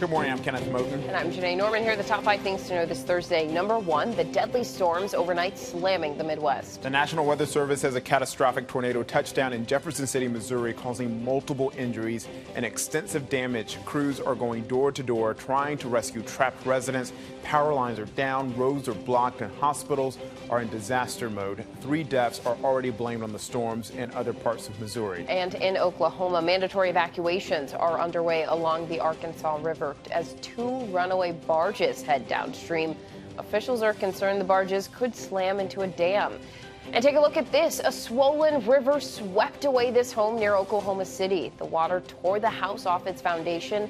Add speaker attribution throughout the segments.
Speaker 1: Good morning, I'm Kenneth Moten.
Speaker 2: And I'm Janae Norman. Here are the top 5 things to know this Thursday. Number 1, the deadly storms overnight slamming the Midwest.
Speaker 1: The National Weather Service has a catastrophic tornado touchdown in Jefferson City, Missouri, causing multiple injuries and extensive damage. Crews are going door to door trying to rescue trapped residents. Power lines are down, roads are blocked, and hospitals are in disaster mode. 3 deaths are already blamed on the storms in other parts of Missouri.
Speaker 2: And in Oklahoma, mandatory evacuations are underway along the Arkansas River as 2 runaway barges head downstream. Officials are concerned the barges could slam into a dam. And take a look at this. A swollen river swept away this home near Oklahoma City. The water tore the house off its foundation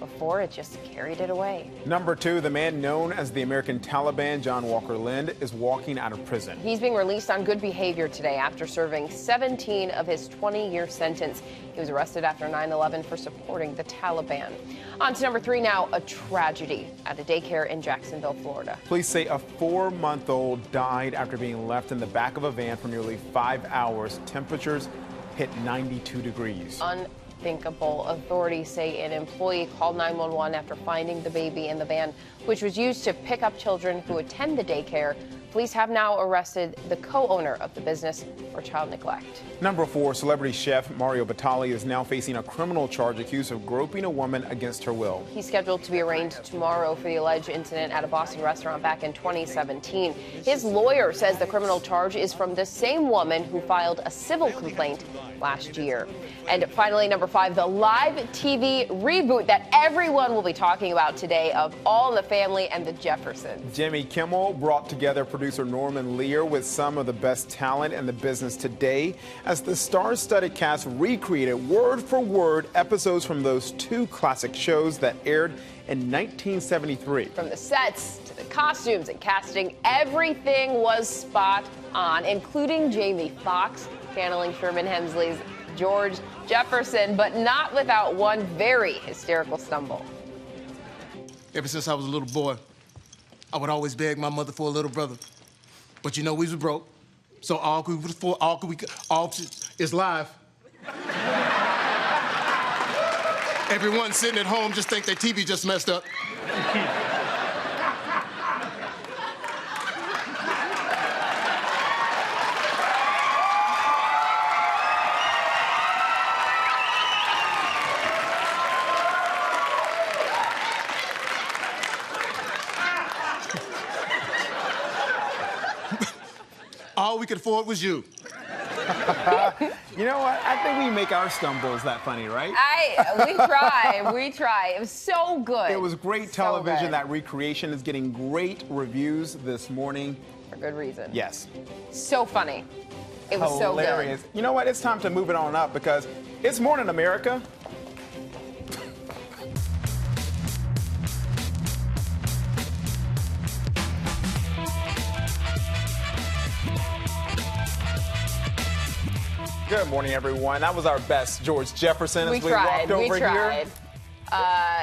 Speaker 2: before it just carried it away.
Speaker 1: Number 2, the man known as the American Taliban, John Walker Lind, is walking out of prison.
Speaker 2: He's being released on good behavior today after serving 17 of his 20-year sentence. He was arrested after 9/11 for supporting the Taliban. On to number 3 now, a tragedy at a daycare in Jacksonville, Florida.
Speaker 1: Police say a 4-month-old died after being left in the back of a van for nearly 5 hours. Temperatures hit 92 degrees.
Speaker 2: Unthinkable. Authorities say an employee called 911 after finding the baby in the van, which was used to pick up children who attend the daycare. Police have now arrested the co-owner of the business for child neglect.
Speaker 1: Number 4, celebrity chef Mario Batali is now facing a criminal charge accused of groping a woman against her will.
Speaker 2: He's scheduled to be arraigned tomorrow for the alleged incident at a Boston restaurant back in 2017. His lawyer says the criminal charge is from the same woman who filed a civil complaint last year. And finally, number 5, the live TV reboot that everyone will be talking about today of All in the Family and the Jeffersons.
Speaker 1: Jimmy Kimmel brought together producer Norman Lear with some of the best talent in the business today as the star-studded cast recreated word for word episodes from those 2 classic shows that aired in 1973.
Speaker 2: From the sets to the costumes and casting, everything was spot on, including Jamie Foxx channeling Sherman Hemsley's George Jefferson, but not without one very hysterical stumble.
Speaker 3: Ever since I was a little boy, I would always beg my mother for a little brother. But you know, we was broke. So all is live. Everyone sitting at home just think their TV just messed up. All we could afford was you.
Speaker 1: You know what? I think we make our stumbles that funny, right?
Speaker 2: We try. It was so good.
Speaker 1: It was great television. That recreation is getting great reviews this morning.
Speaker 2: For good reason.
Speaker 1: Yes.
Speaker 2: So funny. It was
Speaker 1: hilarious.
Speaker 2: So good.
Speaker 1: You know what? It's time to move it on up because it's Morning America. Good morning, everyone. That was our best George Jefferson as we walked over here.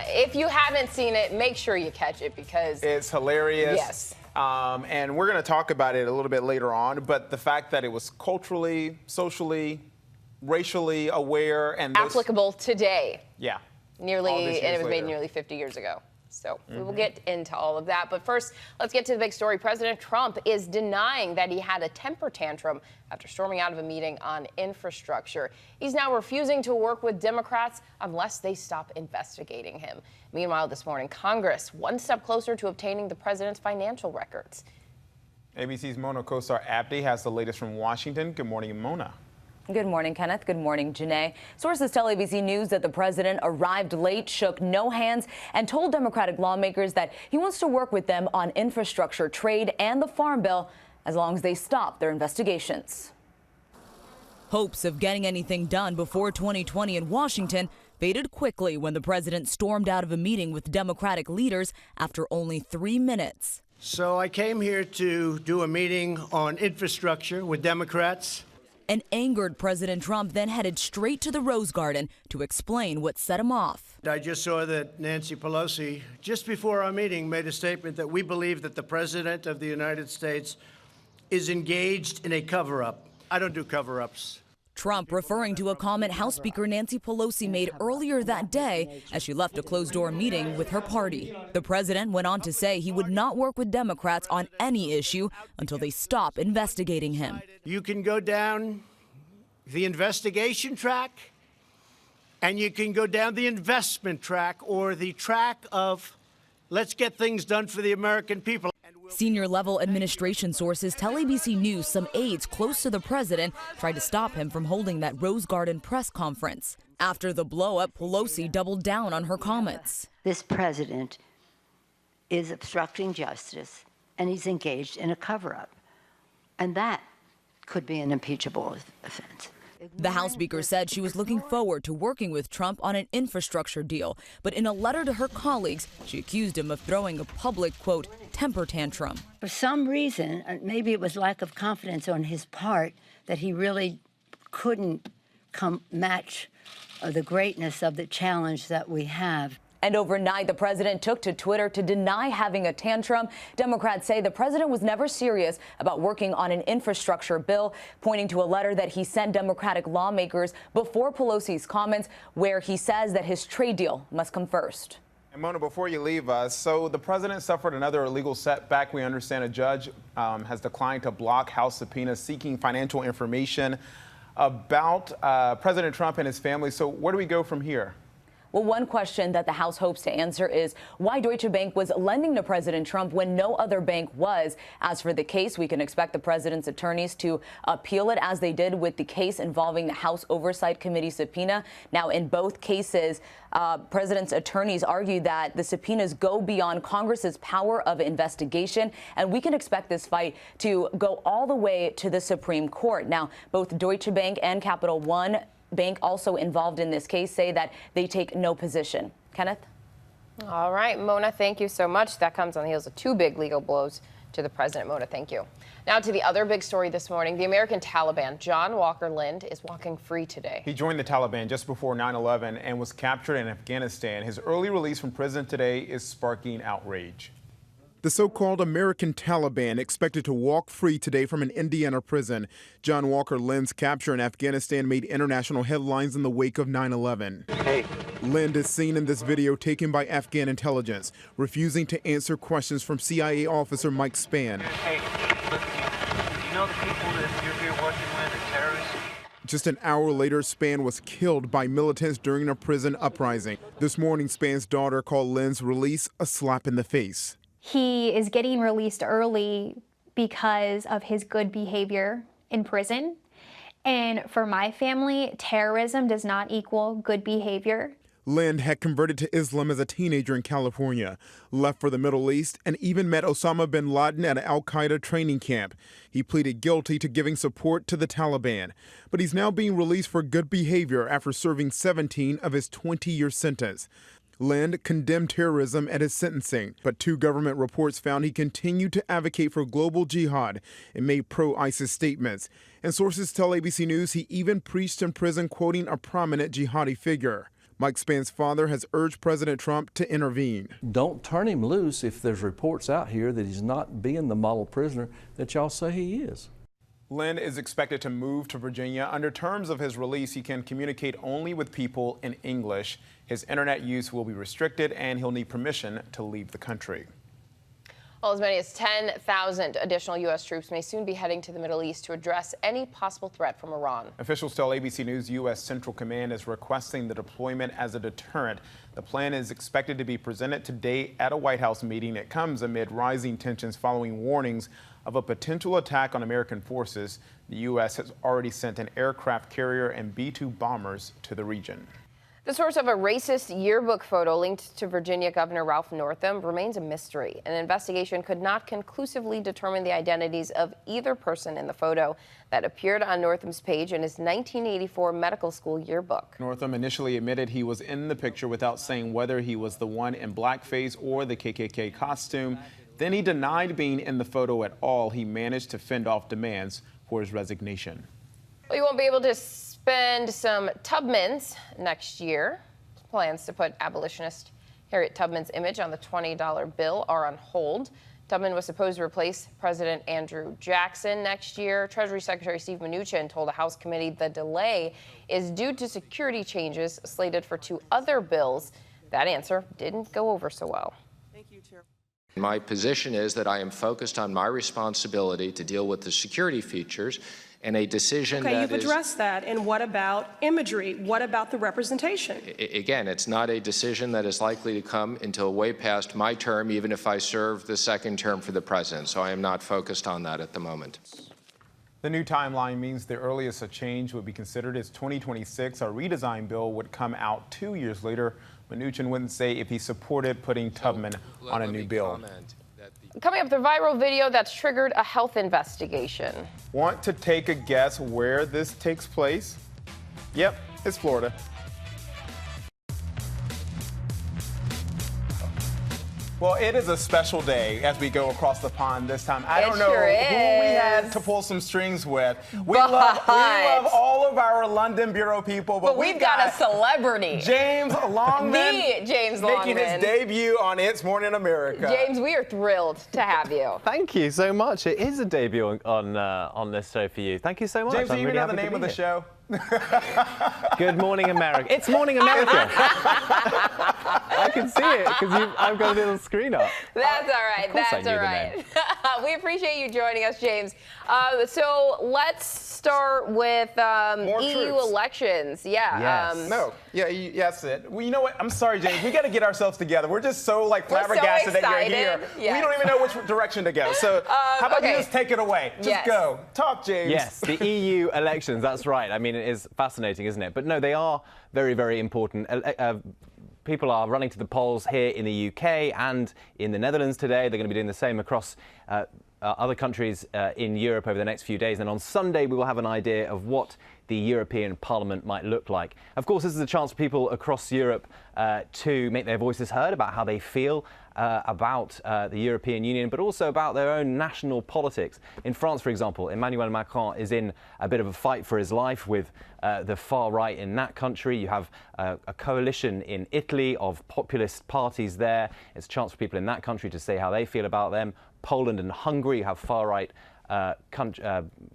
Speaker 2: If you haven't seen it, make sure you catch it because
Speaker 1: it's hilarious.
Speaker 2: Yes.
Speaker 1: And we're going to talk about it a little bit later on, but the fact that it was culturally, socially, racially aware and
Speaker 2: applicable today.
Speaker 1: Yeah.
Speaker 2: And it was made nearly 50 years ago. So we will get into all of that. But first, let's get to the big story. President Trump is denying that he had a temper tantrum after storming out of a meeting on infrastructure. He's now refusing to work with Democrats unless they stop investigating him. Meanwhile, this morning, Congress one step closer to obtaining the president's financial records.
Speaker 1: ABC's Mona Kosar Abdi has the latest from Washington. Good morning, Mona.
Speaker 4: Good morning, Kenneth. Good morning, Janae. Sources tell ABC News that the president arrived late, shook no hands, and told Democratic lawmakers that he wants to work with them on infrastructure, trade, and the Farm Bill as long as they stop their investigations.
Speaker 5: Hopes of getting anything done before 2020 in Washington faded quickly when the president stormed out of a meeting with Democratic leaders after only 3 minutes.
Speaker 6: So I came here to do a meeting on infrastructure with Democrats.
Speaker 5: An angered President Trump then headed straight to the Rose Garden to explain what set him off.
Speaker 6: I just saw that Nancy Pelosi, just before our meeting, made a statement that we believe that the President of the United States is engaged in a cover-up. I don't do cover-ups.
Speaker 5: Trump referring to a comment House Speaker Nancy Pelosi made earlier that day as she left a closed-door meeting with her party. The president went on to say he would not work with Democrats on any issue until they stop investigating him.
Speaker 6: You can go down the investigation track, and you can go down the investment track, or the track of let's get things done for the American people.
Speaker 5: Senior-level administration sources tell ABC News some aides close to the president tried to stop him from holding that Rose Garden press conference. After the blow-up, Pelosi doubled down on her comments.
Speaker 7: This president is obstructing justice, and he's engaged in a cover-up. And that could be an impeachable offense.
Speaker 5: The House Speaker said she was looking forward to working with Trump on an infrastructure deal, but in a letter to her colleagues, she accused him of throwing a public, quote, temper tantrum.
Speaker 7: For some reason, maybe it was lack of confidence on his part, that he really couldn't match the greatness of the challenge that we have.
Speaker 4: And overnight, the president took to Twitter to deny having a tantrum. Democrats say the president was never serious about working on an infrastructure bill, pointing to a letter that he sent Democratic lawmakers before Pelosi's comments, where he says that his trade deal must come first.
Speaker 1: And Mona, before you leave us, so the president suffered another illegal setback. We understand a judge has declined to block House subpoenas seeking financial information about President Trump and his family. So where do we go from here?
Speaker 4: Well, one question that the House hopes to answer is why Deutsche Bank was lending to President Trump when no other bank was. As for the case, we can expect the president's attorneys to appeal it, as they did with the case involving the House Oversight Committee subpoena. Now, in both cases, president's attorneys argue that the subpoenas go beyond Congress's power of investigation, and we can expect this fight to go all the way to the Supreme Court. Now, both Deutsche Bank and Capital One Bank, also involved in this case, say that they take no position. Kenneth?
Speaker 2: All right, Mona, thank you so much. That comes on the heels of two big legal blows to the president. Mona, thank you. Now to the other big story this morning. The American Taliban, John Walker Lind, is walking free today.
Speaker 1: He joined the Taliban just before 9/11 and was captured in Afghanistan. His early release from prison today is sparking outrage. The so-called American Taliban expected to walk free today from an Indiana prison. John Walker Lind's capture in Afghanistan made international headlines in the wake of 9/11. Hey. Lind is seen in this video taken by Afghan intelligence, refusing to answer questions from CIA officer Mike Spann.
Speaker 8: Hey, look, you know the people that you're here working with are terrorists?
Speaker 1: Just an hour later, Spann was killed by militants during a prison uprising. This morning, Spann's daughter called Lind's release a slap in the face.
Speaker 9: He is getting released early because of his good behavior in prison. And for my family, terrorism does not equal good behavior.
Speaker 1: Lind had converted to Islam as a teenager in California, left for the Middle East, and even met Osama bin Laden at an al-Qaeda training camp. He pleaded guilty to giving support to the Taliban, but he's now being released for good behavior after serving 17 of his 20-year sentence. Lind condemned terrorism at his sentencing, but two government reports found he continued to advocate for global jihad and made pro-ISIS statements. And sources tell ABC News he even preached in prison, quoting a prominent jihadi figure. Mike Spann's father has urged President Trump to intervene.
Speaker 10: Don't turn him loose if there's reports out here that he's not being the model prisoner that y'all say he is.
Speaker 1: Lind is expected to move to Virginia. Under terms of his release, he can communicate only with people in English. His internet use will be restricted, and he'll need permission to leave the country.
Speaker 2: Well, as many as 10,000 additional U.S. troops may soon be heading to the Middle East to address any possible threat from Iran. Officials tell ABC News U.S. Central Command is requesting the deployment as a deterrent. The plan is expected to be presented today at a White House meeting. It comes amid rising tensions following warnings of a potential attack on American forces. The U.S. has already sent an aircraft carrier and B-2 bombers to the region. The source of a racist yearbook photo linked to Virginia Governor Ralph Northam remains a mystery. An investigation could not conclusively determine the identities of either person in the photo that appeared on Northam's page in his 1984 medical school yearbook. Northam initially admitted he was in the picture without saying whether he was the one in blackface or the KKK costume. Then he denied being in the photo at all. He managed to fend off demands for his resignation. Well, you won't be able to spend some Tubmans next year. Plans to put abolitionist Harriet Tubman's image on the $20 bill are on hold. Tubman was supposed to replace President Andrew Jackson next year. Treasury Secretary Steve Mnuchin told a House committee the delay is due to security changes slated for 2 other bills. That answer didn't go over so well.
Speaker 11: Thank you, Chair. My position is that I am focused on my responsibility to deal with the security features, and a decision
Speaker 12: Okay, you've addressed that. And what about imagery? What about the representation?
Speaker 11: Again, it's not a decision that is likely to come until way past my term, even if I serve the 2nd term for the president. So I am not focused on that at the moment.
Speaker 1: The new timeline means the earliest a change would be considered is 2026. A redesigned bill would come out 2 years later. Mnuchin wouldn't say if he supported putting Tubman on a new bill.
Speaker 2: Coming up, the viral video that's triggered a health investigation.
Speaker 1: Want to take a guess where this takes place? Yep, it's Florida. Well, it is a special day as we go across the pond this time. I don't know who we had to pull some strings with. We love all of our London Bureau people, but
Speaker 2: we've got a celebrity.
Speaker 1: James Longman.
Speaker 2: The James Longman.
Speaker 1: Making his debut on It's Morning America.
Speaker 2: James, we are thrilled to have you.
Speaker 13: Thank you so much. It is a debut on this show for you. Thank you so much.
Speaker 1: James, do you even know the name of the show?
Speaker 13: Good Morning America. It's Morning America. I can see it because I've got a little screen up.
Speaker 2: That's all right. That's all right. We appreciate you joining us, James. So let's start with EU elections. Yeah.
Speaker 1: Yes. That's it. Well, you know what? I'm sorry, James. We got to get ourselves together. We're just so flabbergasted that you're here. Yes. We don't even know which direction to go. So how about you just take it away? Just go. Talk, James.
Speaker 13: Yes, the EU elections. That's right. I mean, it is fascinating, isn't it? But no, they are very, very important. People are running to the polls here in the UK and in the Netherlands today. They're going to be doing the same across other countries in Europe over the next few days. And on Sunday, we will have an idea of what the European Parliament might look like. Of course, this is a chance for people across Europe to make their voices heard about how they feel about the European Union, but also about their own national politics. In France, for example, Emmanuel Macron is in a bit of a fight for his life with the far right in that country. You have a coalition in Italy of populist parties there. It's a chance for people in that country to say how they feel about them. Poland and Hungary, you have far right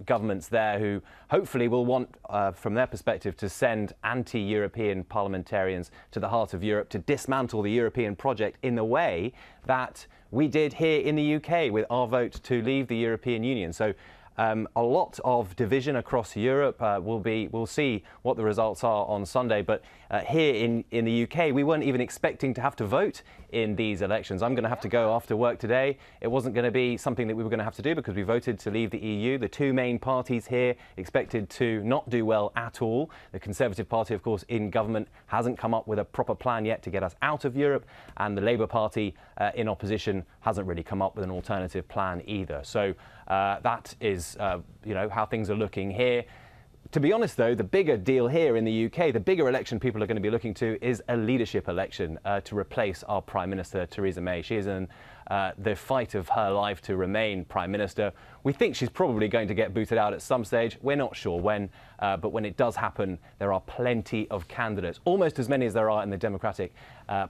Speaker 13: governments there who hopefully will want, from their perspective, to send anti-European parliamentarians to the heart of Europe to dismantle the European project in the way that we did here in the UK with our vote to leave the European Union. So a lot of division across Europe. We'll see what the results are on Sunday. But here in the UK, we weren't even expecting to have to vote in these elections. I'm going to have to go after work today. It wasn't going to be something that we were going to have to do because we voted to leave the EU. The 2 main parties here expected to not do well at all. The Conservative Party, of course, in government hasn't come up with a proper plan yet to get us out of Europe. And the Labour Party in opposition hasn't really come up with an alternative plan either. So that is, how things are looking here. To be honest, though, the bigger deal here in the UK, the bigger election people are going to be looking to is a leadership election to replace our Prime Minister, Theresa May. She is in the fight of her life to remain Prime Minister. We think she's probably going to get booted out at some stage. We're not sure when, but when it does happen, there are plenty of candidates, almost as many as there are in the Democratic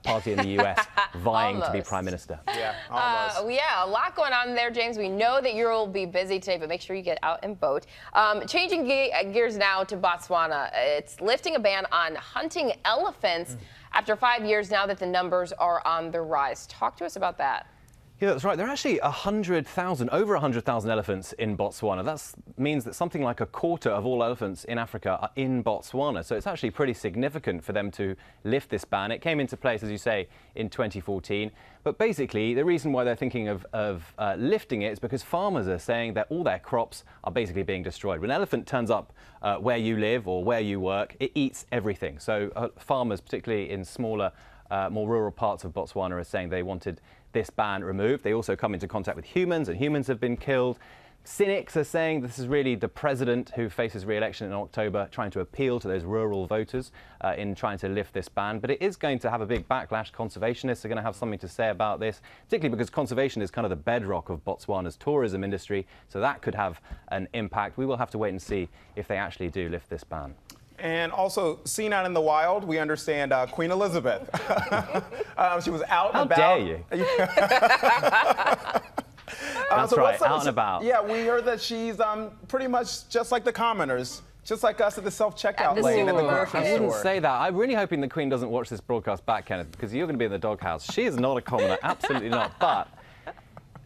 Speaker 13: Party in the US, vying to be Prime Minister.
Speaker 2: Yeah, a lot going on there, James. We know that you'll be busy today, but make sure you get out and vote. Changing gears now to Botswana. It's lifting a ban on hunting elephants after 5 years now that the numbers are on the rise. Talk to us about that.
Speaker 13: Yeah, that's right. There are actually over 100,000 elephants in Botswana. That means that something like a quarter of all elephants in Africa are in Botswana. So it's actually pretty significant for them to lift this ban. It came into place, as you say, in 2014. But basically, the reason why they're thinking of lifting it is because farmers are saying that all their crops are basically being destroyed. When an elephant turns up where you live or where you work, it eats everything. So farmers, particularly in smaller, more rural parts of Botswana, are saying they wanted this ban removed. They also come into contact with humans, and humans have been killed. Cynics are saying this is really the president who faces re-election in October trying to appeal to those rural voters in trying to lift this ban. But it is going to have a big backlash. Conservationists are going to have something to say about this, particularly because conservation is kind of the bedrock of Botswana's tourism industry. So that could have an impact. We will have to wait and see if they actually do lift this ban.
Speaker 1: And also, seen out in the wild, we understand Queen Elizabeth. She was out and about.
Speaker 13: How dare you? That's right, out and about.
Speaker 1: Yeah, we heard that she's pretty much just like the commoners. Just like us at the self-checkout lane at the grocery store.
Speaker 13: I wouldn't say that. I'm really hoping the Queen doesn't watch this broadcast back, Kenneth, because you're going to be in the doghouse. She is not a commoner, absolutely not. But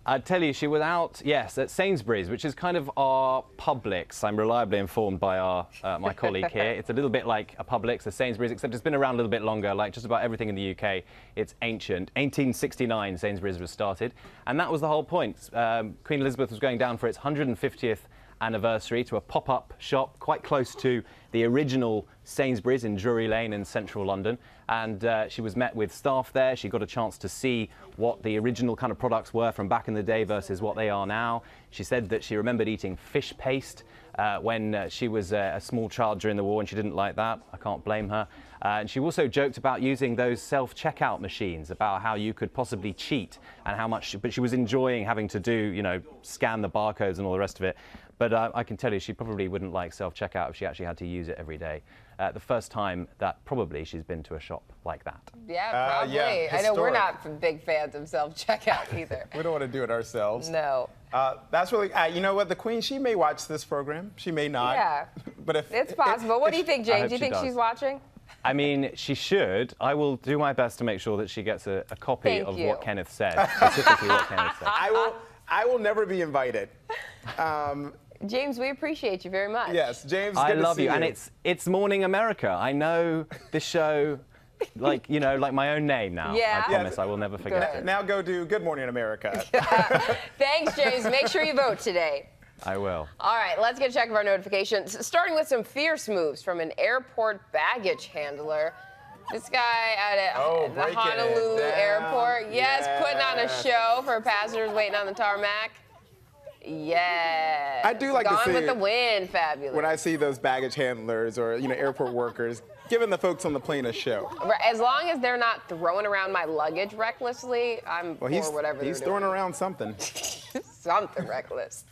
Speaker 13: I tell you, she was out, yes, at Sainsbury's, which is kind of our Publix. I'm reliably informed by our my colleague here. It's a little bit like a Publix, a Sainsbury's, except it's been around a little bit longer. Like just about everything in the UK, it's ancient. 1869, Sainsbury's was started, and that was the whole point. Queen Elizabeth was going down for its 150th anniversary to a pop-up shop quite close to the original Sainsbury's in Drury Lane in central London, and she was met with staff there. She got a chance to see what the original kind of products were from back in the day versus what they are now. She said that she remembered eating fish paste when she was a small child during the war, and she didn't like that. I can't blame her. And she also joked about using those self-checkout machines, about how you could possibly cheat and how much, but she was enjoying having to do, you know, scan the barcodes and all the rest of it. But I can tell you, she probably wouldn't like self-checkout if she actually had to use it every day. The first time that probably she's been to a shop like that.
Speaker 2: Yeah, probably.
Speaker 1: Yeah,
Speaker 2: I know we're not big fans of self-checkout either.
Speaker 1: We don't want to do it ourselves.
Speaker 2: No.
Speaker 1: That's really, you know what, the Queen, she may watch this program. She may not.
Speaker 2: Yeah,
Speaker 1: but if
Speaker 2: it's possible. What do you think, James? Do you think she's watching?
Speaker 13: I mean, she should. I will do my best to make sure that she gets a copy of what Kenneth said, specifically what Kenneth said.
Speaker 1: I will never be invited.
Speaker 2: James, we appreciate you very much.
Speaker 1: Yes, James,
Speaker 13: I
Speaker 1: good to
Speaker 13: love
Speaker 1: see
Speaker 13: you. And it's Morning America. I know this show, like, you know, like my own name now.
Speaker 2: Yeah.
Speaker 13: I promise I will never forget it.
Speaker 1: Now go do Good Morning America.
Speaker 2: Thanks, James. Make sure you vote today.
Speaker 13: I will.
Speaker 2: All right, let's get a check of our notifications, starting with some fierce moves from an airport baggage handler. This guy at the Honolulu airport, putting on a show for passengers waiting on the tarmac. Yeah.
Speaker 1: I do like to see
Speaker 2: Gone with the Wind, fabulous.
Speaker 1: when I see those baggage handlers or, you know, airport workers giving the folks on the plane a show.
Speaker 2: As long as they're not throwing around my luggage recklessly, I'm for whatever
Speaker 1: he's
Speaker 2: they're
Speaker 1: throwing
Speaker 2: doing.
Speaker 1: around something.
Speaker 2: Something reckless.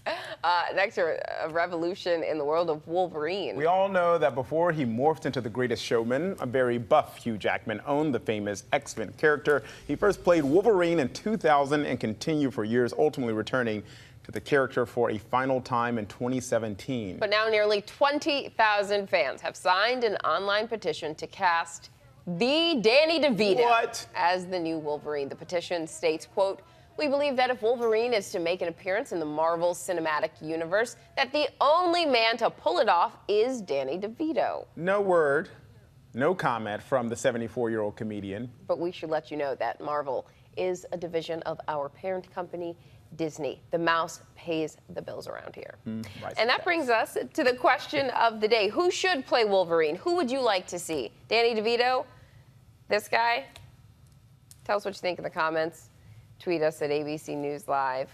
Speaker 2: Next, a revolution in the world of Wolverine.
Speaker 1: We all know that before he morphed into the greatest showman, a very buff Hugh Jackman owned the famous X-Men character. He first played Wolverine in 2000 and continued for years, ultimately returning to the character for a final time in 2017.
Speaker 2: But now nearly 20,000 fans have signed an online petition to cast the Danny DeVito as the new Wolverine. The petition states, quote, "We believe that if Wolverine is to make an appearance in the Marvel Cinematic Universe, that the only man to pull it off is Danny DeVito."
Speaker 1: No word, no comment from the 74-year-old comedian.
Speaker 2: But we should let you know that Marvel is a division of our parent company, Disney. The mouse pays the bills around here. And that brings us to the question of the day. Who should play Wolverine? Who would you like to see? Danny DeVito? This guy? Tell us what you think in the comments. Tweet us at ABC News Live.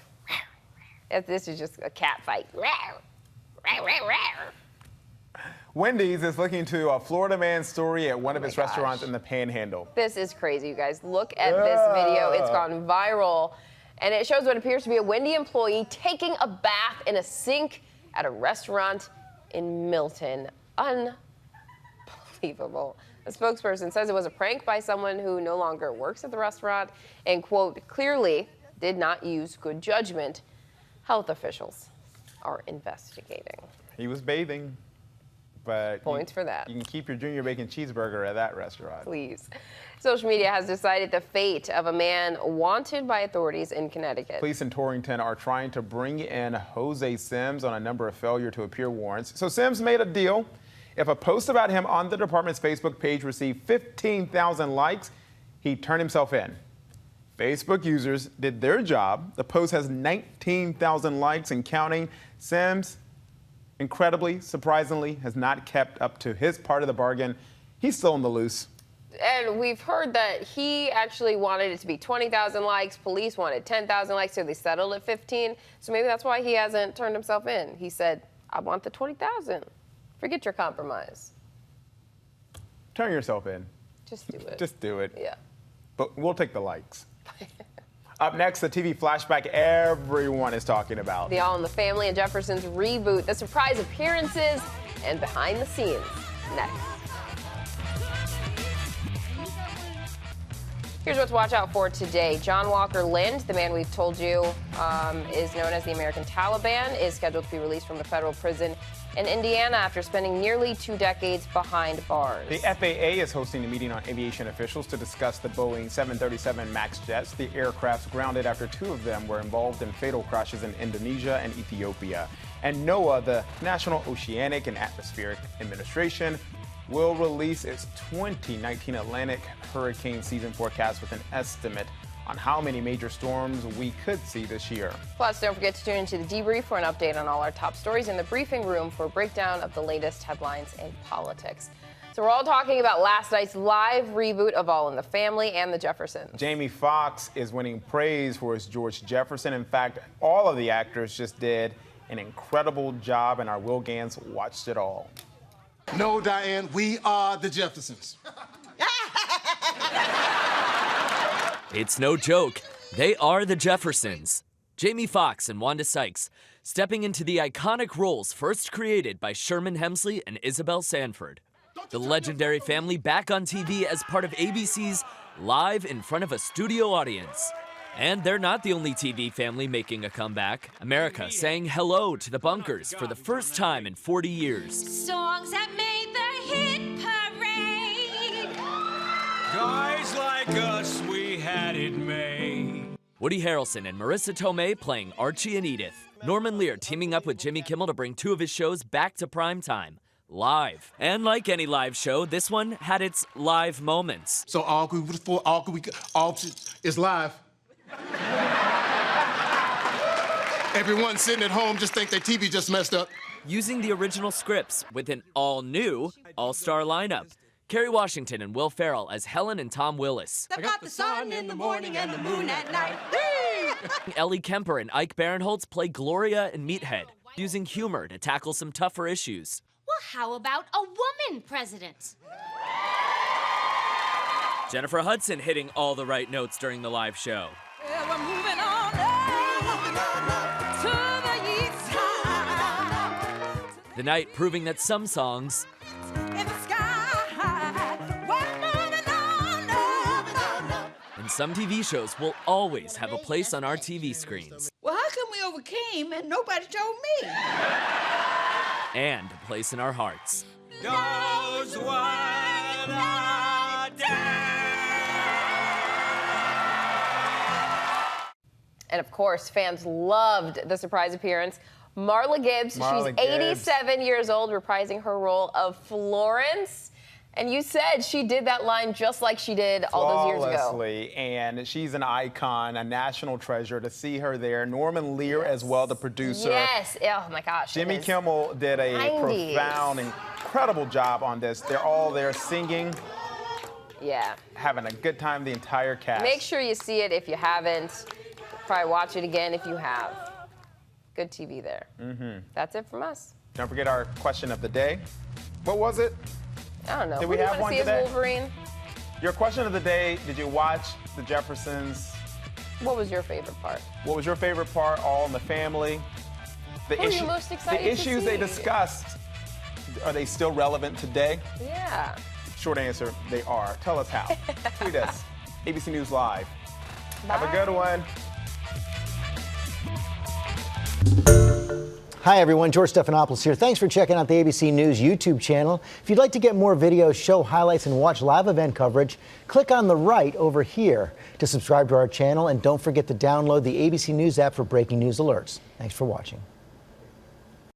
Speaker 2: This is just a cat fight.
Speaker 1: Wendy's is looking to a Florida man's story at one of its restaurants in the Panhandle.
Speaker 2: This is crazy, you guys. Look at this video. It's gone viral. And it shows what appears to be a Wendy employee taking a bath in a sink at a restaurant in Milton. Unbelievable. A spokesperson says it was a prank by someone who no longer works at the restaurant and, quote, clearly did not use good judgment. Health officials are investigating.
Speaker 1: He was bathing, but
Speaker 2: points for that.
Speaker 1: You can keep your junior bacon cheeseburger at that restaurant.
Speaker 2: Please. Social media has decided the fate of a man wanted by authorities in Connecticut.
Speaker 1: Police in Torrington are trying to bring in Jose Sims on a number of failure to appear warrants. So Sims made a deal. If a post about him on the department's Facebook page received 15,000 likes, he'd turn himself in. Facebook users did their job. The post has 19,000 likes and counting. Sims, incredibly, surprisingly, has not kept up to his part of the bargain. He's still on the loose.
Speaker 2: And we've heard that he actually wanted it to be 20,000 likes. Police wanted 10,000 likes, so they settled at 15. So maybe that's why he hasn't turned himself in. He said, I want the 20,000. Forget your compromise.
Speaker 1: Turn yourself in.
Speaker 2: Just do it.
Speaker 1: Just do it.
Speaker 2: Yeah.
Speaker 1: But we'll take the likes. Up next, the TV flashback everyone is talking about.
Speaker 2: The All in the Family and Jefferson's reboot, the surprise appearances, and behind the scenes. Next. Here's what to watch out for today. John Walker Lind, the man we've told you is known as the American Taliban, is scheduled to be released from a federal prison in Indiana after spending nearly 2 decades behind bars.
Speaker 1: The FAA is hosting a meeting on aviation officials to discuss the Boeing 737 MAX jets. The aircraft's grounded after 2 of them were involved in fatal crashes in Indonesia and Ethiopia. And NOAA, the National Oceanic and Atmospheric Administration, will release its 2019 Atlantic hurricane season forecast with an estimate on how many major storms we could see this year.
Speaker 2: Plus, don't forget to tune into the debrief for an update on all our top stories in the briefing room for a breakdown of the latest headlines in politics. So we're all talking about last night's live reboot of All in the Family and the Jeffersons.
Speaker 1: Jamie Foxx is winning praise for his George Jefferson. In fact, all of the actors just did an incredible job, and our Will Gans watched it all.
Speaker 3: No, Diane, we are the Jeffersons.
Speaker 14: It's no joke. They are the Jeffersons. Jamie Foxx and Wanda Sykes stepping into the iconic roles first created by Sherman Hemsley and Isabel Sanford. The legendary family back on TV as part of ABC's Live in Front of a Studio Audience. And they're not the only TV family making a comeback. America saying hello to the Bunkers for the first time in 40 years.
Speaker 15: Songs that made the hit parade.
Speaker 16: Guys like us, we had it made.
Speaker 14: Woody Harrelson and Marissa Tomei playing Archie and Edith. Norman Lear teaming up with Jimmy Kimmel to bring 2 of his shows back to primetime. Live. And like any live show, this one had its live moments.
Speaker 3: So all is live. Everyone sitting at home just think their TV just messed up.
Speaker 14: Using the original scripts with an all-new all-star lineup. Kerry Washington and Will Ferrell as Helen and Tom Willis.
Speaker 15: I got the sun in the morning and the moon at night.
Speaker 14: Ellie Kemper and Ike Barinholtz play Gloria and Meathead, using humor to tackle some tougher issues.
Speaker 15: Well, how about a woman president?
Speaker 14: Jennifer Hudson hitting all the right notes during the live show.
Speaker 15: Yeah, we're moving on up to the east side.
Speaker 14: The night proving that some songs
Speaker 15: In the sky, we're moving on up.
Speaker 14: and some TV shows will always have a place on our TV screens.
Speaker 17: Well, how come we overcame and nobody told me?
Speaker 14: And a place in our hearts.
Speaker 16: Those were the days.
Speaker 2: And of course, fans loved the surprise appearance. Marla Gibbs, she's 87 years old, reprising her role of Florence. And you said she did that line just like she did all those years ago.
Speaker 1: Flawlessly, and she's an icon, a national treasure. To see her there. Norman Lear as well, the producer.
Speaker 2: Yes, oh my gosh.
Speaker 1: Jimmy Kimmel did a
Speaker 2: 90s.
Speaker 1: profound, incredible job on this. They're all there singing.
Speaker 2: Yeah.
Speaker 1: Having a good time, the entire cast.
Speaker 2: Make sure you see it if you haven't. Probably watch it again if you have. Good TV there. That's it from us.
Speaker 1: Don't forget our question of the day. What was it?
Speaker 2: I don't know.
Speaker 1: Did we have one
Speaker 2: see
Speaker 1: today?
Speaker 2: as Wolverine?
Speaker 1: Your question of the day, did you watch The Jeffersons?
Speaker 2: What was your favorite part?
Speaker 1: What was your favorite part? All in the Family?
Speaker 2: Who are you most excited
Speaker 1: The
Speaker 2: to
Speaker 1: issues they
Speaker 2: see?
Speaker 1: discussed, are they still relevant today?
Speaker 2: Yeah.
Speaker 1: Short answer, they are. Tell us how. Tweet us. ABC News Live.
Speaker 2: Bye.
Speaker 1: Have a good one.
Speaker 18: Hi everyone, George Stephanopoulos here. Thanks for checking out the ABC News YouTube channel. If you'd like to get more videos, show highlights, and watch live event coverage, click on the right over here to subscribe to our channel, and don't forget to download the ABC News app for breaking news alerts. Thanks for watching.